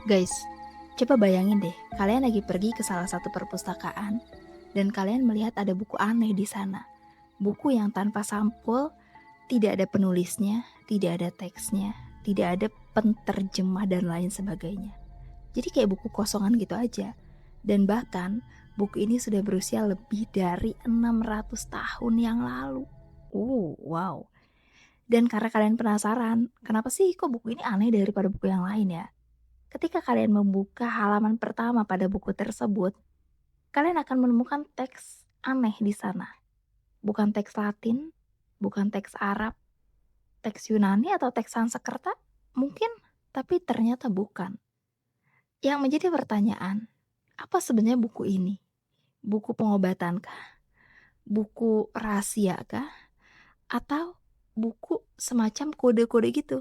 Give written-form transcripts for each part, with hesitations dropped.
Guys, coba bayangin deh, kalian lagi pergi ke salah satu perpustakaan dan kalian melihat ada buku aneh di sana. Buku yang tanpa sampul, tidak ada penulisnya, tidak ada teksnya, tidak ada penterjemah dan lain sebagainya. Jadi kayak buku kosongan gitu aja. Dan bahkan buku ini sudah berusia lebih dari 600 tahun yang lalu. Wow. Dan karena kalian penasaran, kenapa sih kok buku ini aneh daripada buku yang lain ya? Ketika kalian membuka halaman pertama pada buku tersebut, kalian akan menemukan teks aneh di sana. Bukan teks Latin, bukan teks Arab, teks Yunani atau teks Sanskerta? Mungkin, tapi ternyata bukan. Yang menjadi pertanyaan, apa sebenarnya buku ini? Buku pengobatankah? Buku rahasia kah? Atau buku semacam kode-kode gitu?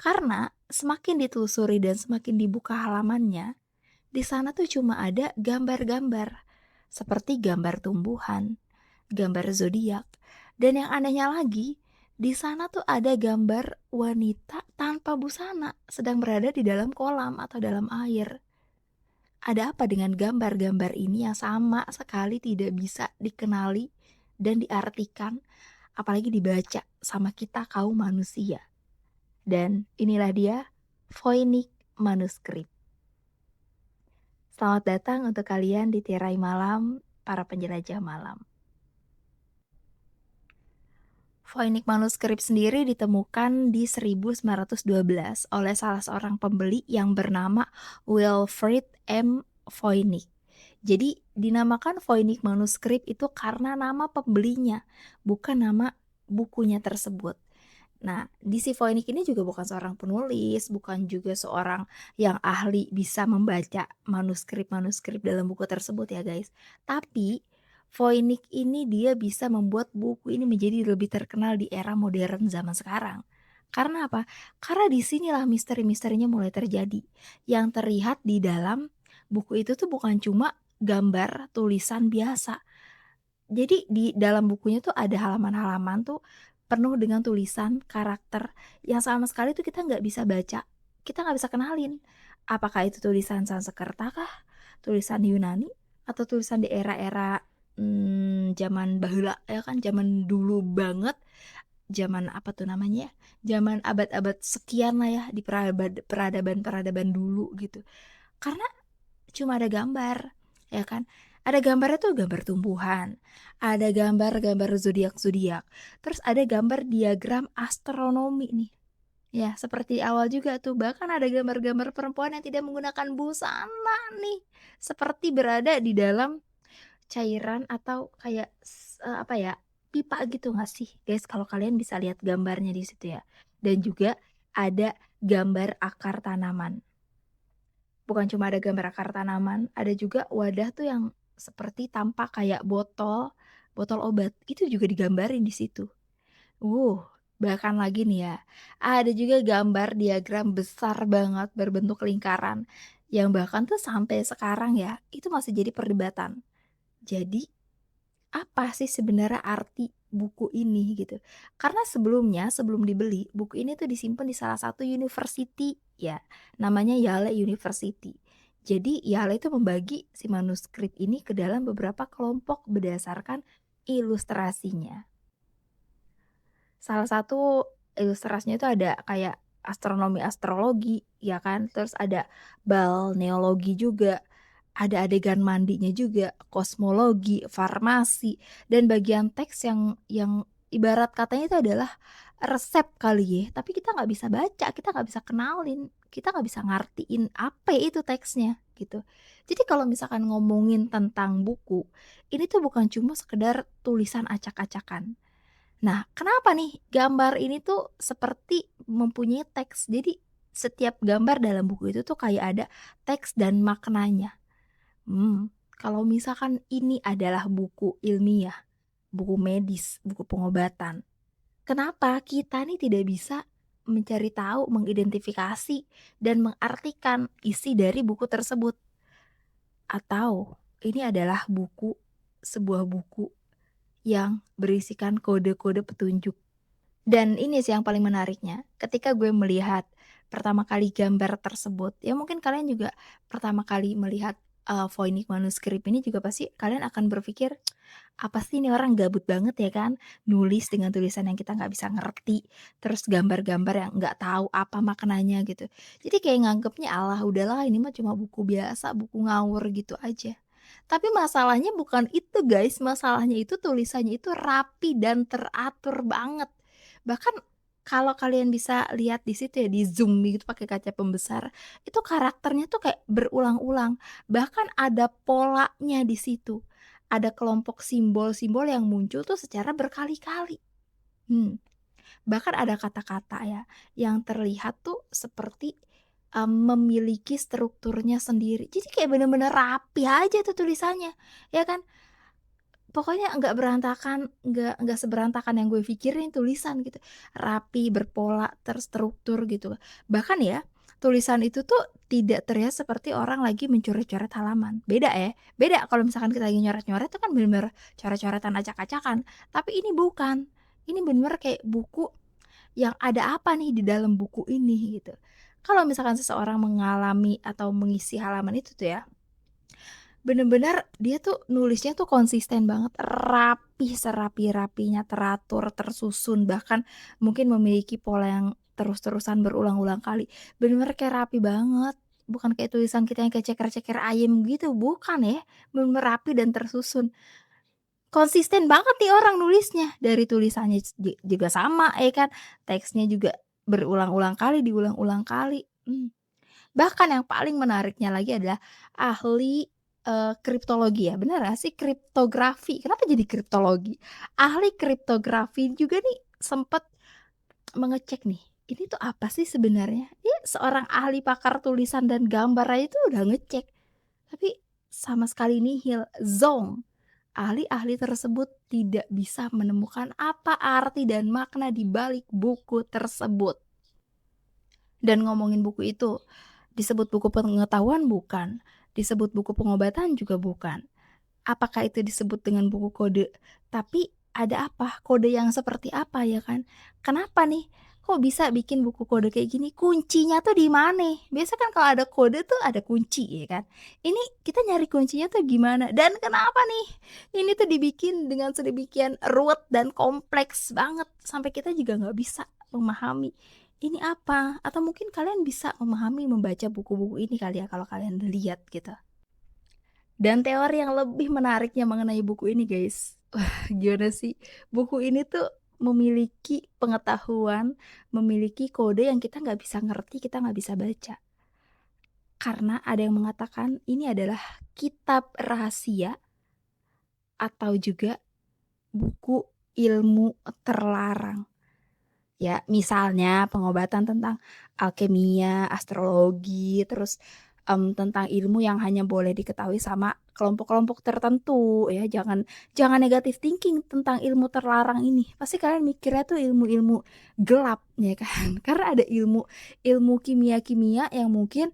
Karena semakin ditelusuri dan semakin dibuka halamannya, di sana tuh cuma ada gambar-gambar, seperti gambar tumbuhan, gambar zodiak, dan yang anehnya lagi, di sana tuh ada gambar wanita tanpa busana sedang berada di dalam kolam atau dalam air. Ada apa dengan gambar-gambar ini yang sama sekali tidak bisa dikenali dan diartikan, apalagi dibaca sama kita kaum manusia. Dan inilah dia Voynich Manuscript. Selamat datang untuk kalian di tirai malam, para penjelajah malam. Voynich Manuscript sendiri ditemukan di 1912 oleh salah seorang pembeli yang bernama Wilfrid M. Voynich. Jadi dinamakan Voynich Manuscript itu karena nama pembelinya, bukan nama bukunya tersebut. Nah, DC Voynich ini juga bukan seorang penulis, bukan juga seorang yang ahli bisa membaca manuskrip-manuskrip dalam buku tersebut ya guys. Tapi Voynich ini dia bisa membuat buku ini menjadi lebih terkenal di era modern zaman sekarang. Karena apa? Karena disinilah misteri-misterinya mulai terjadi. Yang terlihat di dalam buku itu tuh bukan cuma gambar tulisan biasa. Jadi di dalam bukunya tuh ada halaman-halaman tuh penuh dengan tulisan karakter yang sama sekali tuh kita nggak bisa baca, kita nggak bisa kenalin. Apakah itu tulisan Sanskerta kah, tulisan Yunani, atau tulisan di era-era zaman baheula ya kan, zaman dulu banget, zaman apa tuh namanya, zaman abad-abad sekian lah ya di peradaban-peradaban dulu gitu. Karena cuma ada gambar, ya kan? Ada gambarnya tuh gambar tumbuhan, ada gambar-gambar zodiak-zodiak, terus ada gambar diagram astronomi nih. Ya, seperti di awal juga tuh, bahkan ada gambar-gambar perempuan yang tidak menggunakan busana nih, seperti berada di dalam cairan atau kayak apa ya, pipa gitu nggak sih, guys? Kalau kalian bisa lihat gambarnya di situ ya. Dan juga ada gambar akar tanaman. Bukan cuma ada gambar akar tanaman, ada juga wadah tuh yang seperti tampak kayak botol, botol obat, itu juga digambarin di situ. Uh, Bahkan lagi nih ya, ada juga gambar diagram besar banget berbentuk lingkaran, yang bahkan tuh sampai sekarang ya, itu masih jadi perdebatan. Jadi apa sih sebenarnya arti buku ini gitu. Karena sebelumnya, sebelum dibeli, buku ini tuh disimpan di salah satu university ya, namanya Yale University. Jadi Yale itu membagi si manuskrip ini ke dalam beberapa kelompok berdasarkan ilustrasinya. Salah satu ilustrasinya itu ada kayak astronomi astrologi ya kan, terus ada balneologi juga, ada adegan mandinya juga, kosmologi, farmasi, dan bagian teks yang ibarat katanya itu adalah resep kali ya, tapi kita nggak bisa baca, kita nggak bisa kenalin, kita nggak bisa ngertiin apa itu teksnya gitu. Jadi kalau misalkan ngomongin tentang buku, ini tuh bukan cuma sekedar tulisan acak-acakan. Nah, kenapa nih gambar ini tuh seperti mempunyai teks. Jadi setiap gambar dalam buku itu tuh kayak ada teks dan maknanya. Kalau misalkan ini adalah buku ilmiah, buku medis, buku pengobatan, kenapa kita nih tidak bisa mencari tahu, mengidentifikasi, dan mengartikan isi dari buku tersebut? Atau ini adalah sebuah buku yang berisikan kode-kode petunjuk. Dan ini sih yang paling menariknya, ketika gue melihat pertama kali gambar tersebut, ya mungkin kalian juga pertama kali melihat, voynich manuskrip ini juga pasti kalian akan berpikir, "Apa sih ini orang gabut banget ya kan, nulis dengan tulisan yang kita nggak bisa ngerti, terus gambar-gambar yang nggak tahu apa maknanya," gitu. Jadi kayak nganggepnya, "Alah udahlah ini mah cuma buku biasa, buku ngawur gitu aja." Tapi masalahnya bukan itu guys, masalahnya itu tulisannya itu rapi dan teratur banget. Bahkan kalau kalian bisa lihat di situ ya, di zoom gitu pakai kaca pembesar, itu karakternya tuh kayak berulang-ulang, bahkan ada polanya di situ. Ada kelompok simbol-simbol yang muncul tuh secara berkali-kali. Hmm, bahkan ada kata-kata ya, yang terlihat tuh seperti, memiliki strukturnya sendiri. Jadi kayak bener-bener rapi aja tuh tulisannya, ya kan? Pokoknya nggak berantakan, nggak seberantakan yang gue pikirin tulisan gitu. Rapi, berpola, terstruktur gitu. Bahkan ya, tulisan itu tuh tidak terlihat seperti orang lagi mencoret-coret halaman. Beda ya, beda kalau misalkan kita lagi nyoret-nyoret itu kan bener-bener coret-coretan, acak-acakan. Tapi ini bukan. Ini bener-bener kayak buku yang ada apa nih di dalam buku ini gitu. Kalau misalkan seseorang mengalami atau mengisi halaman itu tuh ya, bener-bener dia tuh nulisnya tuh konsisten banget, rapi serapi-rapinya, teratur, tersusun, bahkan mungkin memiliki pola yang terus-terusan berulang-ulang kali. Bener-bener kayak rapi banget, bukan kayak tulisan kita yang kayak ceker-ceker ayam gitu, bukan ya, bener-bener rapi dan tersusun. Konsisten banget nih orang nulisnya, dari tulisannya juga sama ya kan, teksnya juga berulang-ulang kali, diulang-ulang kali, Bahkan yang paling menariknya lagi adalah ahli, kriptologi ya, bener nggak sih? Kriptografi, kenapa jadi kriptologi? Ahli kriptografi juga nih sempet mengecek nih, ini tuh apa sih sebenarnya? Dia seorang ahli pakar tulisan dan gambar aja tuh udah ngecek, tapi sama sekali nihil, zonk. Ahli-ahli tersebut tidak bisa menemukan apa arti dan makna di balik buku tersebut. Dan ngomongin buku itu, disebut buku pengetahuan bukan, disebut buku pengobatan juga bukan. Apakah itu disebut dengan buku kode? Tapi ada apa? Kode yang seperti apa ya kan? Kenapa nih? Kok bisa bikin buku kode kayak gini? Kuncinya tuh di mana? Biasa kan kalau ada kode tuh ada kunci ya kan? Ini kita nyari kuncinya tuh gimana? Dan kenapa nih? Ini tuh dibikin dengan sedemikian ruwet dan kompleks banget sampai kita juga nggak bisa memahami ini apa? Atau mungkin kalian bisa memahami membaca buku-buku ini kali ya kalau kalian lihat gitu. Dan teori yang lebih menariknya mengenai buku ini guys, wah gimana sih, buku ini tuh memiliki pengetahuan, memiliki kode yang kita nggak bisa ngerti, kita nggak bisa baca. Karena ada yang mengatakan ini adalah kitab rahasia atau juga buku ilmu terlarang. Ya, misalnya pengobatan tentang alkemia, astrologi, terus, tentang ilmu yang hanya boleh diketahui sama kelompok-kelompok tertentu ya, jangan jangan negative thinking tentang ilmu terlarang ini. Pasti kalian mikirnya tuh ilmu-ilmu gelap ya kan, karena ada ilmu ilmu kimia-kimia yang mungkin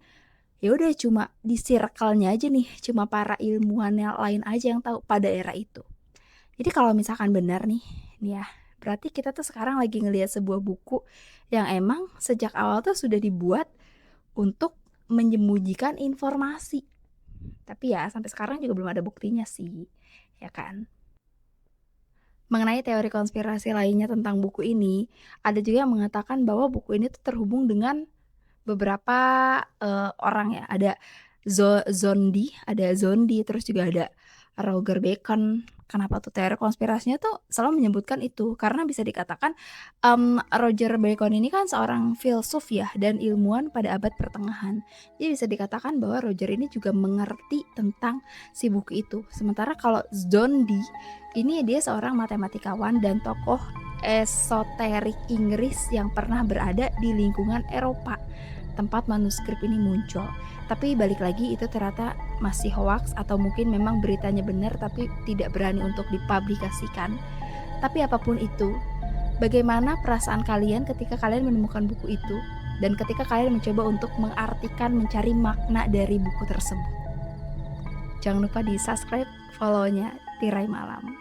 ya udah cuma di circle-nya aja nih, cuma para ilmuwan yang lain aja yang tahu pada era itu. Jadi kalau misalkan benar nih ya, berarti kita tuh sekarang lagi ngelihat sebuah buku yang emang sejak awal tuh sudah dibuat untuk menyembunyikan informasi. Tapi ya sampai sekarang juga belum ada buktinya sih, ya kan? Mengenai teori konspirasi lainnya tentang buku ini, ada juga yang mengatakan bahwa buku ini tuh terhubung dengan beberapa, orang ya, ada Zondi, terus juga ada Roger Bacon. Kenapa tuh teori konspirasinya tuh selalu menyebutkan itu, karena bisa dikatakan, Roger Bacon ini kan seorang filsuf ya dan ilmuwan pada abad pertengahan. Jadi bisa dikatakan bahwa Roger ini juga mengerti tentang si buku itu. Sementara kalau Zondi, ini dia seorang matematikawan dan tokoh esoterik Inggris yang pernah berada di lingkungan Eropa tempat manuskrip ini muncul. Tapi balik lagi itu ternyata masih hoax atau mungkin memang beritanya benar tapi tidak berani untuk dipublikasikan. Tapi apapun itu, bagaimana perasaan kalian ketika kalian menemukan buku itu dan ketika kalian mencoba untuk mengartikan, mencari makna dari buku tersebut? Jangan lupa di subscribe, follow-nya Tirai Malam.